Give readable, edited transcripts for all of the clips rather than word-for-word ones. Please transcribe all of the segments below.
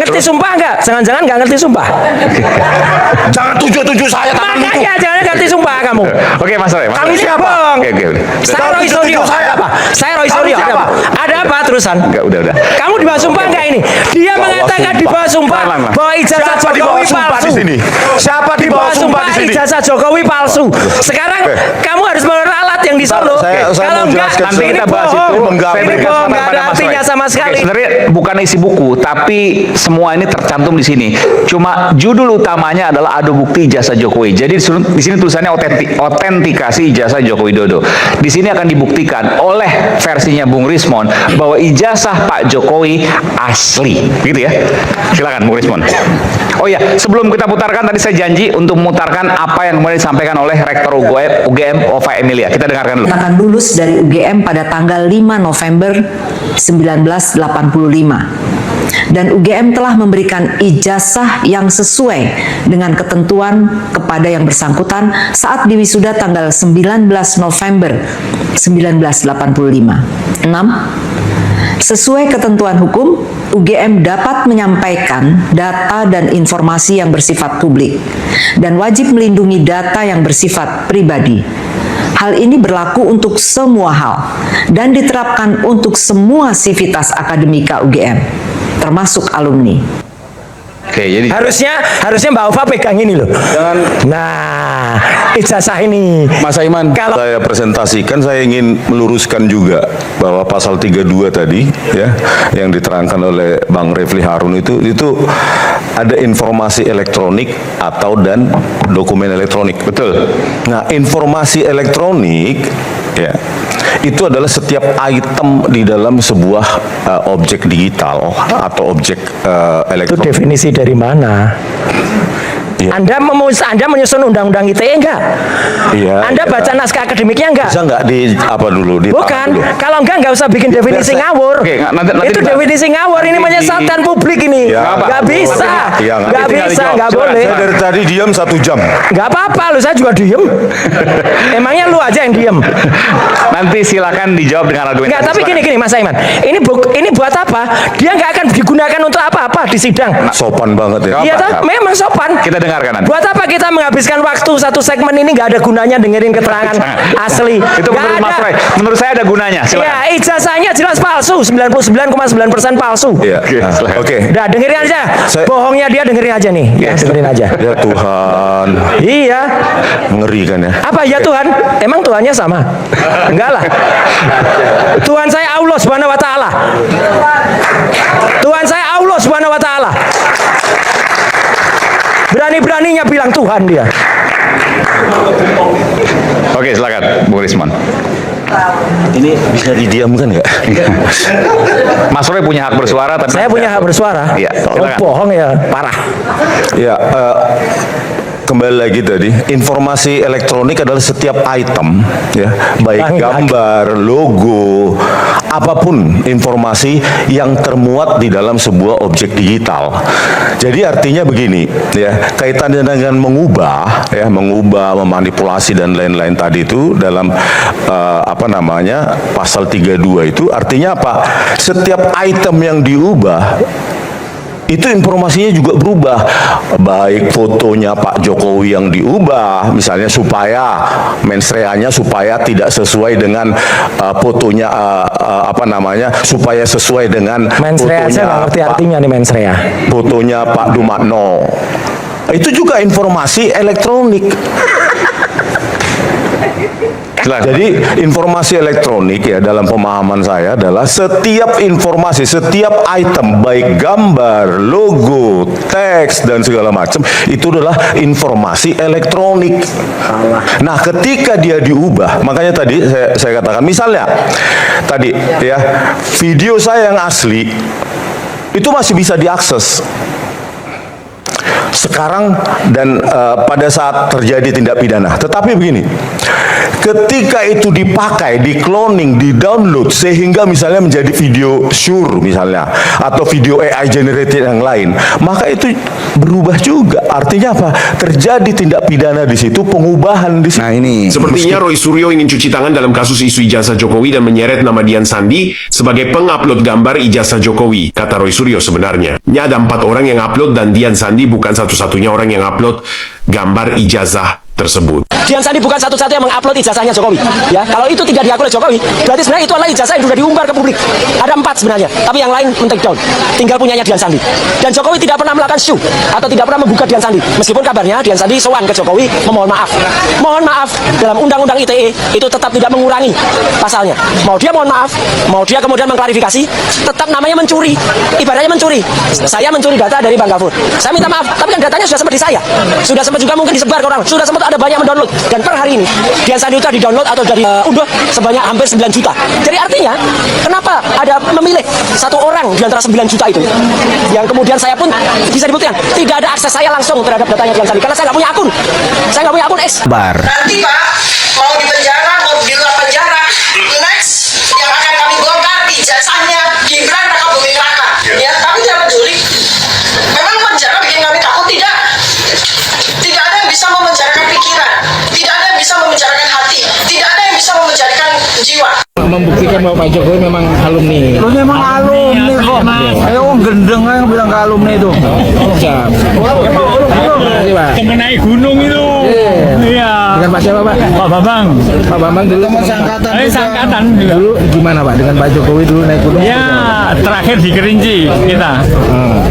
Ngerti sumpah enggak? Jangan-jangan enggak ngerti sumpah. Jangan tuju-tuju saya tangan itu. Makanya jangan ngerti sumpah kamu. Oke, Mas Roy. Kamu siapa? Oke. Saya Roy Suryo. Saya apa? Saya Roy Suryo. Ada apa terusan? Enggak, udah. Kamu di bawah sumpah enggak ini? Dia mengatakan di bawah sumpah bahwa ijazah Jokowi palsu. Siapa di bawah sumpah di sini? Ijazah Jokowi palsu. Sekarang kamu harus meralat yang di Solo. Kalau enggak, nanti kita bahas itu. Ini bohong, enggak ada artinya sama sekali. Sebenarnya bukan isi buku, tapi semua ini tercantum di sini. Cuma judul utamanya adalah adu bukti ijazah Jokowi. Jadi di sini tulisannya otentikasi ijazah Joko Widodo. Di sini akan dibuktikan oleh versinya Bung Rismon bahwa ijazah Pak Jokowi asli, gitu ya. Silakan Bung Rismon. Oh ya, sebelum kita putarkan tadi saya janji untuk memutarkan apa yang kemudian disampaikan oleh Rektor UGM Ova Emilia. Kita dengarkan dulu. Akan lulus dari UGM pada tanggal 5 November 1985. Dan UGM telah memberikan ijazah yang sesuai dengan ketentuan kepada yang bersangkutan saat diwisuda tanggal 19 November 1985. 6. Sesuai ketentuan hukum, UGM dapat menyampaikan data dan informasi yang bersifat publik dan wajib melindungi data yang bersifat pribadi. Hal ini berlaku untuk semua hal dan diterapkan untuk semua sivitas akademika UGM, termasuk alumni. Oke, jadi Harusnya Mbak Ova pegang ini loh. Nah, ijazah ini. Mas Aiman, Kalau saya presentasikan, saya ingin meluruskan juga bahwa pasal 32 tadi ya yang diterangkan oleh Bang Refli Harun itu ada informasi elektronik atau dan dokumen elektronik. betul. Nah, informasi elektronik ya itu adalah setiap item di dalam sebuah objek digital atau objek itu elektronik. definisi dari mana? Iya. Anda menyusun undang-undang ITE enggak? Iya. Anda baca naskah akademiknya enggak? Bisa nggak di apa dulu? Bukan, kalau enggak usah bikin definisi ngawur. Oke, nanti Itu kita- definisi ngawur, ini menyesatkan publik ini. Ya, Enggak bisa, Iya, enggak tinggal bisa, dijawab. enggak Silakan, boleh. Saya dari tadi diam 1 jam. Enggak apa-apa, lu saya juga diem. Emangnya lu aja yang diem? Nanti silakan dijawab dengan argumentasi. Enggak, tapi Silakan. gini Mas Aiman. Ini buat apa? Dia enggak akan digunakan untuk apa-apa di sidang. Sopan banget ya. Iya apa? toh, memang sopan. Kita dengarkan nanti. Buat apa kita menghabiskan waktu satu segmen ini nggak ada gunanya dengerin keterangan asli? Itu Nggak menurut Mas ada. Roy. Menurut saya ada gunanya. Silakan. Ya, ijazahnya jelas palsu, 99,9% palsu. Iya. Oke, Nah, silakan. Oke. Udah dengerin aja. Bohongnya dia dengerin aja nih. Ya, dengerin aja. Ya Tuhan, Iya. mengerikan ya. Apa ya Tuhan? Emang Tuhannya sama? Enggak lah. Tuhan saya Allah Subhanahu wa taala. Tuhan saya Allah Subhanahu wa taala. Berani-beraninya bilang Tuhan dia. Oke, silakan Bung Rismon. Ini bisa didiamkan nggak? Mas Roy punya hak bersuara, tapi Saya punya hak bersuara. Iya, Kalau silakan. bohong ya parah. Ya, kembali lagi tadi, informasi elektronik adalah setiap item, ya, baik gambar, logo, apapun informasi yang termuat di dalam sebuah objek digital. Jadi artinya begini, ya, kaitannya dengan mengubah, memanipulasi dan lain-lain tadi itu dalam pasal 32 itu artinya apa? Setiap item yang diubah itu informasinya juga berubah, baik fotonya Pak Jokowi yang diubah, misalnya supaya mensreanya supaya tidak sesuai dengan fotonya supaya sesuai dengan Mensrea saya nggak ngerti artinya nih mensrea. fotonya Pak Dumatno. Itu juga informasi elektronik. Jadi informasi elektronik ya dalam pemahaman saya adalah setiap informasi, setiap item baik gambar, logo, teks dan segala macam itu adalah informasi elektronik. Nah, ketika dia diubah, makanya tadi saya katakan misalnya tadi ya video saya yang asli itu masih bisa diakses. Sekarang dan pada saat terjadi tindak pidana. Tetapi begini, Ketika itu dipakai, di cloning, di download sehingga misalnya menjadi video Shure misalnya atau video AI generated yang lain, maka itu berubah juga. Artinya apa? Terjadi tindak pidana di situ, pengubahan di situ. Nah ini Sepertinya Roy Suryo ingin cuci tangan dalam kasus isu ijazah Jokowi dan menyeret nama Dian Sandi sebagai pengupload gambar ijazah Jokowi. Kata Roy Suryo sebenarnya, ada 4 orang yang upload dan Dian Sandi bukan satu-satunya orang yang upload gambar ijazah tersebut. Dian Sandi bukan satu-satunya yang mengupload ijazahnya Jokowi. Ya, kalau itu tidak diakui oleh Jokowi, berarti sebenarnya itu adalah ijazah yang sudah diumbar ke publik. Ada 4 sebenarnya, tapi yang lain men-take down. Tinggal punyanya Dian Sandi. Dan Jokowi tidak pernah melakukan show atau tidak pernah membuka Dian Sandi. Meskipun kabarnya Dian Sandi sowan ke Jokowi memohon maaf. Mohon maaf dalam Undang-Undang ITE itu tetap tidak mengurangi pasalnya. Mau dia mohon maaf, mau dia kemudian mengklarifikasi, tetap namanya mencuri. Ibaratnya mencuri. Saya mencuri data dari Bang Gafur. Saya minta maaf, tapi kan datanya sudah sempat di saya. Sudah sempat juga mungkin disebar ke orang. Sudah sempat ada banyak mendownload. Dan per hari ini Dian Sandi itu di-download atau dari unduh sebanyak hampir 9 juta. Jadi artinya kenapa ada memilih satu orang di antara 9 juta itu yang kemudian saya pun bisa dibuktikan tidak ada akses saya langsung terhadap datanya Dian Sandi karena saya nggak punya akun. Saya nggak punya akun X. Nanti Pak, mau di penjara, mau di luar penjara, next yang akan kami bongkar ijazahnya Gibran Raka Buming Raka. Ya, tapi tidak peduli. Memang penjara bikin kami takut? Tidak. Tidak ada yang bisa memenjarakan pikiran. Tidak ada yang bisa memenjarakan hati. Tidak ada yang bisa memenjarakan jiwa. Membuktikan bahwa Pak Jokowi memang alumni. lu memang alumni kok. Ayo gendeng aja bilang ke alumni itu. Siap. Terima kasih, Pak. Mengenai gunung itu. Iya. Dengan Pak siapa, Pak? Pak Bambang. Pak Bambang dulu Sangkatan Sangkatan. dulu gimana, Pak? Dengan Pak Jokowi dulu naik gunung? Ya, terakhir di Kerinci kita.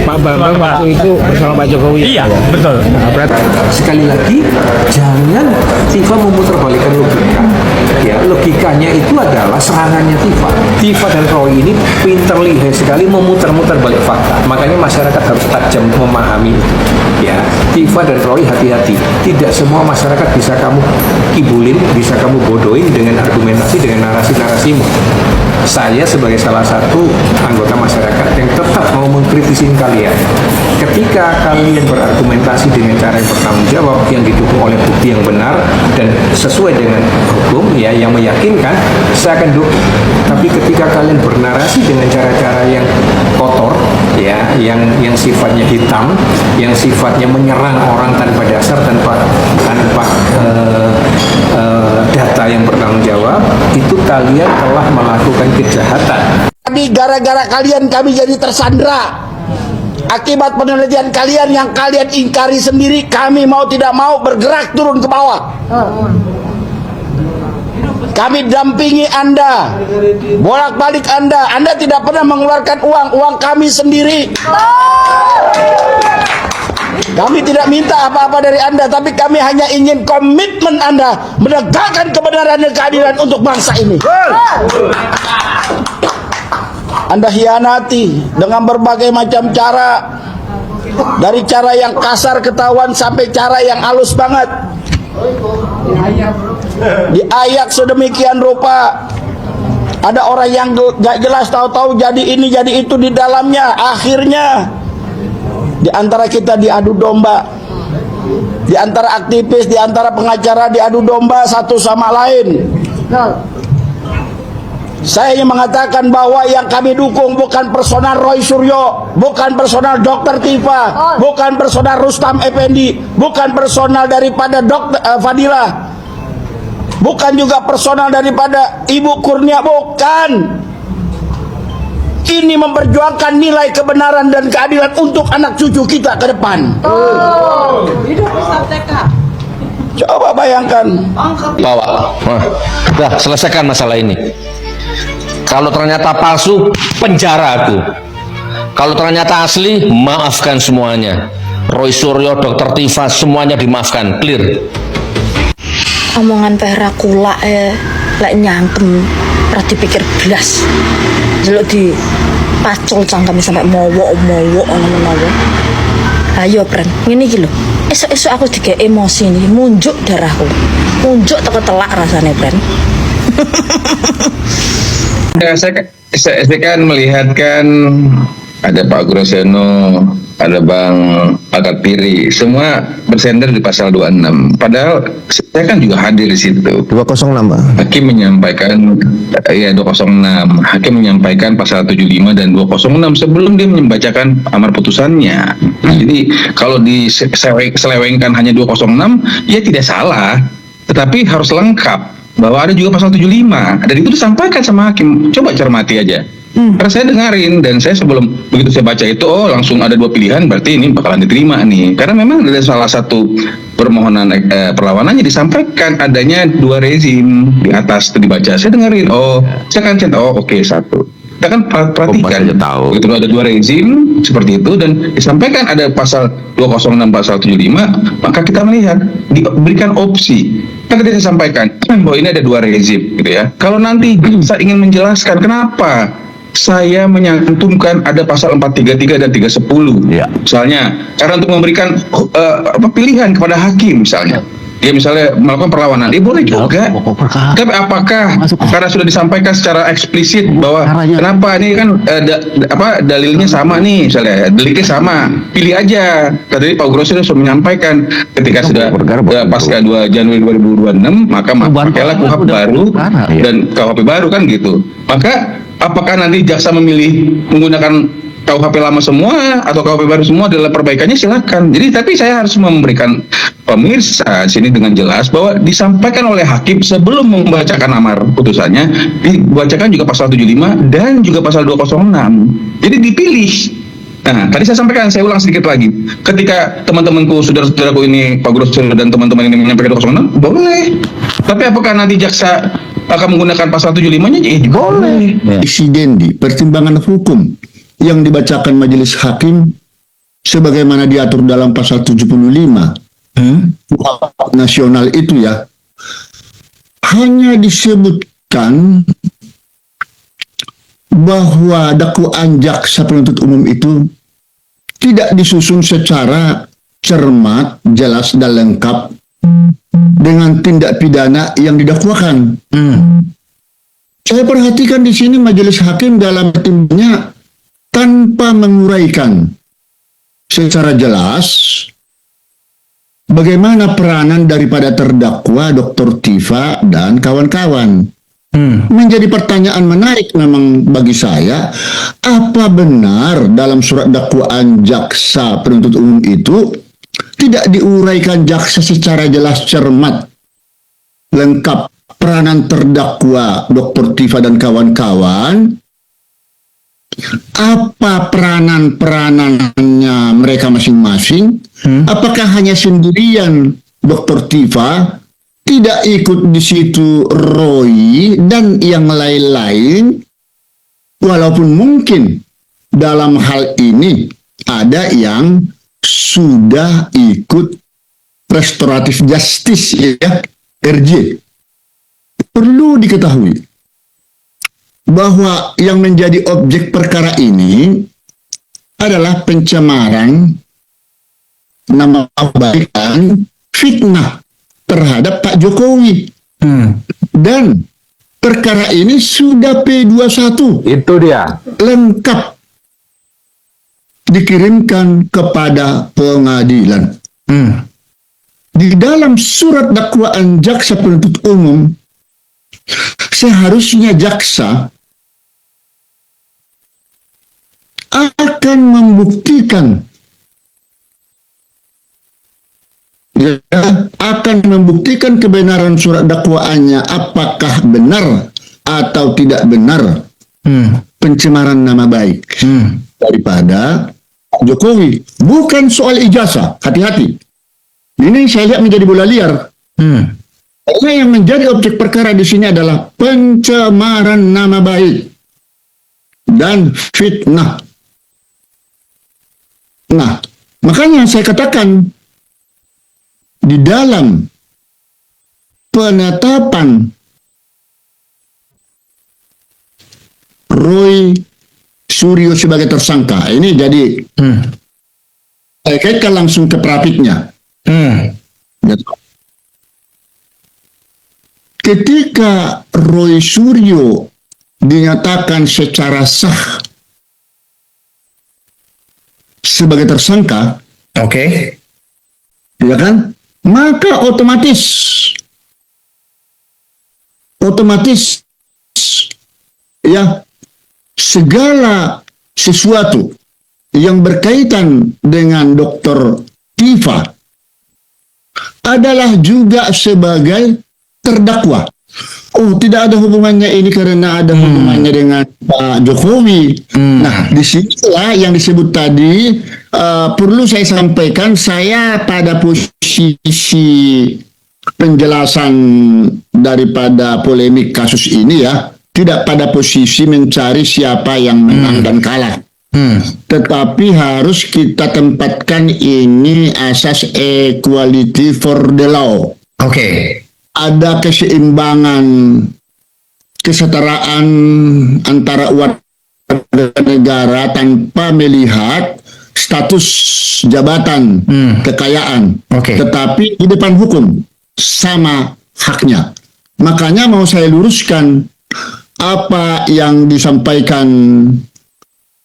Pak Bambang waktu itu bersama Pak Jokowi. Iya, betul. Nah, berarti Sekali lagi, jangan Tifa memutarbalikkan logika. Ya, logikanya itu adalah serangannya Tifa. Tifa dan Roy ini pinter lihai sekali memutar-mutar balik fakta. Makanya masyarakat harus tajam memahami itu. Ya, Tifa dan Roy hati-hati. Tidak semua masyarakat bisa kamu kibulin, bisa kamu bodohin dengan argumentasi, dengan narasi-narasimu. Saya sebagai salah satu anggota masyarakat yang tetap mau mengkritisi kalian. Ketika kalian berargumentasi dengan cara yang bertanggung jawab, yang didukung oleh bukti yang benar dan sesuai dengan hukum, ya, yang meyakinkan, saya akan dukung. Tapi ketika kalian bernarasi dengan cara-cara yang kotor, ya, yang sifatnya hitam, yang sifatnya menyerang orang tanpa dasar, tanpa data yang bertanggung jawab, itu kalian telah melakukan kejahatan. Kami gara-gara kalian kami jadi tersandra. Akibat penelitian kalian yang kalian ingkari sendiri, kami mau tidak mau bergerak turun ke bawah. Kami dampingi Anda, bolak-balik Anda. Anda tidak pernah mengeluarkan uang kami sendiri. Kami tidak minta apa-apa dari Anda, tapi kami hanya ingin komitmen Anda menegakkan kebenaran dan keadilan untuk bangsa ini. Anda hianati dengan berbagai macam cara, dari cara yang kasar ketahuan sampai cara yang halus banget. Diayak sedemikian rupa. Ada orang yang gak jelas tahu-tahu jadi ini jadi itu di dalamnya. Akhirnya di antara kita diadu domba, di antara aktivis, di antara pengacara diadu domba satu sama lain. Saya ingin mengatakan bahwa yang kami dukung bukan personal Roy Suryo, bukan personal Dr. Tifa, bukan personal Rustam Effendi, bukan personal daripada Dr. Fadilah, bukan juga personal daripada Ibu Kurnia, bukan. Ini memperjuangkan nilai kebenaran dan keadilan untuk anak cucu kita ke depan. Hidup Merdeka. Coba bayangkan. Bawa. Nah, selesaikan masalah ini. Kalau ternyata palsu, penjara aku. Kalau ternyata asli, maafkan semuanya. Roy Suryo, Dr. Tifa, semuanya dimaafkan. Clear. Omongan perakula lek nyantem, ora dipikir blas. Jeluk di pacul cangkeme sampai mowok-mowok ana menawa. Ayo, Pren, ngene iki lho. Esuk-esuk aku dikek emosi nih, munjuk darahku. Munjuk teko telak rasane, Pren. Saya kan melihat kan ada Pak Groseno ada Bang Alkatiri, semua bersender di pasal 26. Padahal saya kan juga hadir di situ. 206, Pak. Hakim menyampaikan, ya 206. Hakim menyampaikan pasal 75 dan 206 sebelum dia membacakan amar putusannya. Jadi kalau diselewengkan hanya 206, ya tidak salah. Tetapi harus lengkap bahwa ada juga pasal 75 dan itu disampaikan sama hakim. Coba cermati aja. Karena saya dengarin dan saya sebelum begitu saya baca itu, oh langsung ada dua pilihan, berarti ini bakalan diterima nih. Karena memang ada salah satu permohonan perlawanannya disampaikan adanya dua rezim di atas itu dibaca. Saya dengerin, oh saya kan centang, oh oke, satu. Kita kan perhatikan begitu ada dua rezim seperti itu dan disampaikan ada pasal 206 pasal 75, maka kita melihat diberikan opsi. Kan tadi saya sampaikan bahwa ini ada dua rezim gitu ya. Kalau nanti saya ingin menjelaskan kenapa saya menyantumkan ada pasal 433 dan 310 misalnya, karena untuk memberikan pilihan kepada hakim misalnya. Dia misalnya melakukan perlawanan, dia boleh juga. Tapi apakah karena sudah disampaikan secara eksplisit bahwa kenapa ini kan dalilnya sama nih, misalnya deliknya sama, pilih aja. Tadi Pak Grosir sudah menyampaikan ketika sudah pasca 2 Januari 2026 maka pakailah KUHP baru dan KUHP baru kan gitu. Maka apakah nanti jaksa memilih menggunakan KUHP lama semua atau KUHP baru semua adalah perbaikannya, silakan. Jadi tapi saya harus memberikan pemirsa sini dengan jelas bahwa disampaikan oleh hakim sebelum membacakan amar putusannya, dibacakan juga pasal 75 dan juga pasal 206. Jadi dipilih. Nah, tadi saya sampaikan, saya ulang sedikit lagi. Ketika teman-temanku, saudara-saudaraku ini, Pak Grosir dan teman-teman ini menyampaikan 206, boleh. Tapi apakah nanti jaksa akan menggunakan pasal 75-nya? Boleh. Insiden di pertimbangan hukum yang dibacakan majelis hakim sebagaimana diatur dalam pasal 75 nasional itu ya, hanya disebutkan bahwa dakwaan jaksa penuntut umum itu tidak disusun secara cermat, jelas dan lengkap dengan tindak pidana yang didakwakan. Saya perhatikan di sini majelis hakim dalam pertimbangannya tanpa menguraikan secara jelas bagaimana peranan daripada terdakwa Dr. Tifa dan kawan-kawan. Menjadi pertanyaan menarik memang bagi saya, apa benar dalam surat dakwaan jaksa penuntut umum itu tidak diuraikan jaksa secara jelas, cermat, lengkap peranan terdakwa Dr. Tifa dan kawan-kawan? Apa peranan-peranannya mereka masing-masing? Apakah hanya sendirian Dr. Tifa, tidak ikut di situ Roy dan yang lain-lain? Walaupun mungkin dalam hal ini ada yang sudah ikut restoratif justice ya, RJ. Perlu diketahui bahwa yang menjadi objek perkara ini adalah pencemaran nama baik dan fitnah terhadap Pak Jokowi. Dan perkara ini sudah P21. Itu dia. Lengkap dikirimkan kepada pengadilan. Di dalam surat dakwaan jaksa penuntut umum, seharusnya jaksa akan membuktikan kebenaran surat dakwaannya, apakah benar atau tidak benar pencemaran nama baik daripada Jokowi. Bukan soal ijazah, hati-hati. Ini saya lihat menjadi bola liar. Karena yang menjadi objek perkara di sini adalah pencemaran nama baik dan fitnah. Nah, makanya saya katakan di dalam penetapan Roy Suryo sebagai tersangka, ini jadi saya kaitkan langsung ke Prapitnya. Ketika Roy Suryo dinyatakan secara sah sebagai tersangka, ya kan? Maka otomatis ya segala sesuatu yang berkaitan dengan Dr. Tifa adalah juga sebagai terdakwa. Oh, tidak ada hubungannya ini karena ada hubungannya dengan Pak Jokowi. Nah, disinilah yang disebut tadi perlu saya sampaikan, saya pada posisi penjelasan daripada polemik kasus ini ya, tidak pada posisi mencari siapa yang menang dan kalah. Tetapi harus kita tempatkan ini asas equality for the law. Ada keseimbangan, kesetaraan antara warga negara tanpa melihat status jabatan, kekayaan, tetapi di depan hukum sama haknya. Makanya mau saya luruskan apa yang disampaikan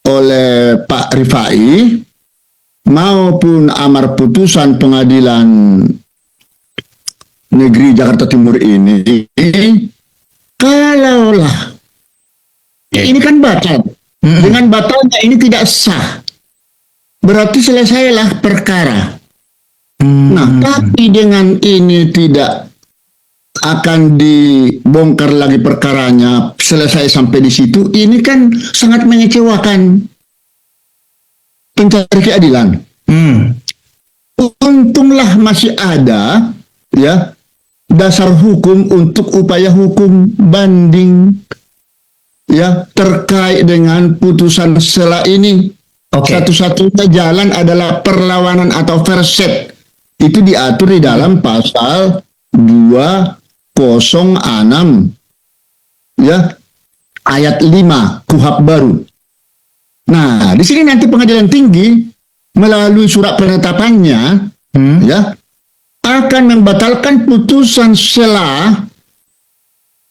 oleh Pak Rifai maupun amar putusan pengadilan negeri Jakarta Timur ini, kalaulah ini kan batal, dengan batalnya ini tidak sah, berarti selesailah perkara. Nah, tapi dengan ini tidak akan dibongkar lagi perkaranya, selesai sampai di situ, ini kan sangat mengecewakan pencari keadilan. Untunglah masih ada ya dasar hukum untuk upaya hukum banding ya terkait dengan putusan sela ini. Satu-satunya jalan adalah perlawanan atau verset. Itu diatur di dalam pasal 206 ya ayat 5 KUHP baru. Nah, di sini nanti pengadilan tinggi melalui surat penetapannya ya akan membatalkan putusan sela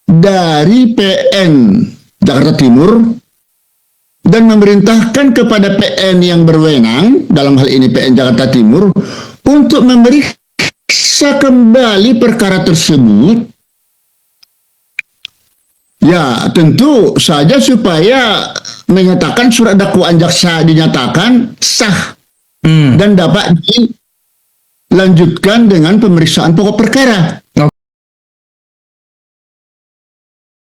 dari PN Jakarta Timur dan memerintahkan kepada PN yang berwenang, dalam hal ini PN Jakarta Timur, untuk memeriksa kembali perkara tersebut. Ya, tentu saja supaya menyatakan surat dakwaan jaksa dinyatakan sah dan dapat dilanjutkan dengan pemeriksaan pokok perkara.